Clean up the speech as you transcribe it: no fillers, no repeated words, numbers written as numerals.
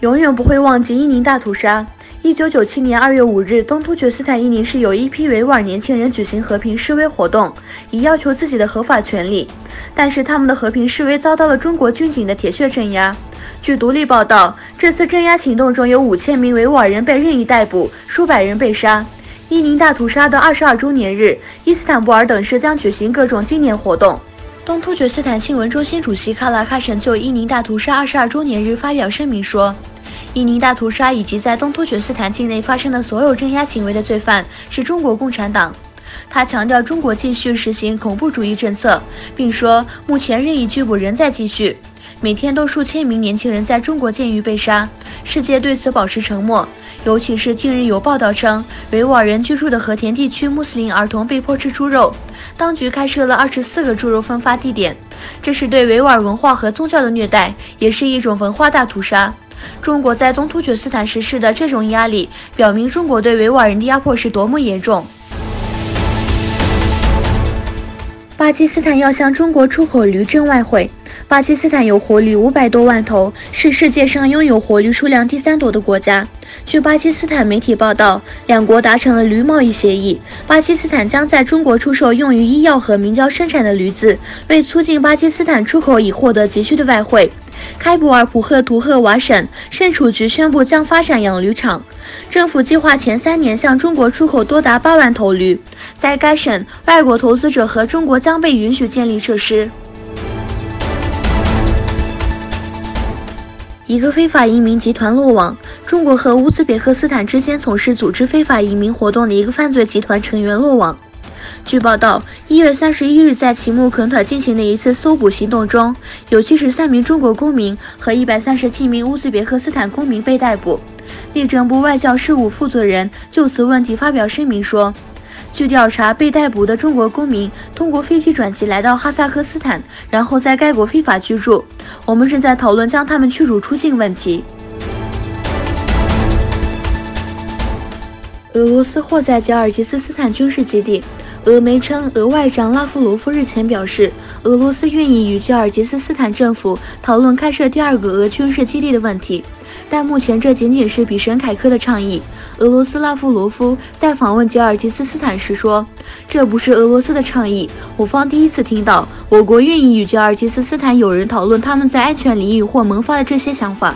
永远不会忘记伊宁大屠杀。1997年2月5日，东突厥斯坦伊宁市有一批维吾尔年轻人举行和平示威活动，以要求自己的合法权利。但是他们的和平示威遭到了中国军警的铁血镇压。据独立报道，这次镇压行动中有5000名维吾尔人被任意逮捕，数百人被杀。伊宁大屠杀的22周年日，伊斯坦布尔等市将举行各种纪念活动。东突厥斯坦新闻中心主席卡拉喀什就伊宁大屠杀22周年日发表声明说，伊宁大屠杀以及在东突厥斯坦境内发生的所有镇压行为的罪犯是中国共产党。他强调中国继续实行恐怖主义政策，并说目前任意拘捕仍在继续，每天都数千名年轻人在中国监狱被杀，世界对此保持沉默。尤其是近日有报道称，维吾尔人居住的和田地区穆斯林儿童被迫吃猪肉，当局开设了24个猪肉分发地点，这是对维吾尔文化和宗教的虐待，也是一种文化大屠杀。中国在东突厥斯坦实施的这种压力，表明中国对维吾尔人的压迫是多么严重。巴基斯坦要向中国出口驴挣外汇。巴基斯坦有活驴500多万头，是世界上拥有活驴数量第3多的国家。据巴基斯坦媒体报道，两国达成了驴贸易协议，巴基斯坦将在中国出售用于医药和明胶生产的驴子，为促进巴基斯坦出口以获得急需的外汇。开普尔普赫图赫瓦省牲畜局宣布将发展养驴场，政府计划前3年向中国出口多达8万头驴。在该省，外国投资者和中国将被允许建立设施。一个非法移民集团落网，中国和乌兹别克斯坦之间从事组织非法移民活动的一个犯罪集团成员落网。据报道，1月31日在奇木肯特进行的一次搜捕行动中，有73名中国公民和137名乌兹别克斯坦公民被逮捕。内政部外交事务负责人就此问题发表声明说，据调查，被逮捕的中国公民通过飞机转机来到哈萨克斯坦，然后在该国非法居住。我们正在讨论将他们驱逐出境问题。俄罗斯或在吉尔吉斯斯坦军事基地。俄媒称，俄外长拉夫罗夫日前表示，俄罗斯愿意与吉尔吉斯斯坦政府讨论开设第2个俄军事基地的问题，但目前这仅仅是比什凯克的倡议。俄罗斯拉夫罗夫在访问吉尔吉斯斯坦时说，这不是俄罗斯的倡议，我方第一次听到我国愿意与吉尔吉斯斯坦有人讨论他们在安全领域或萌发的这些想法。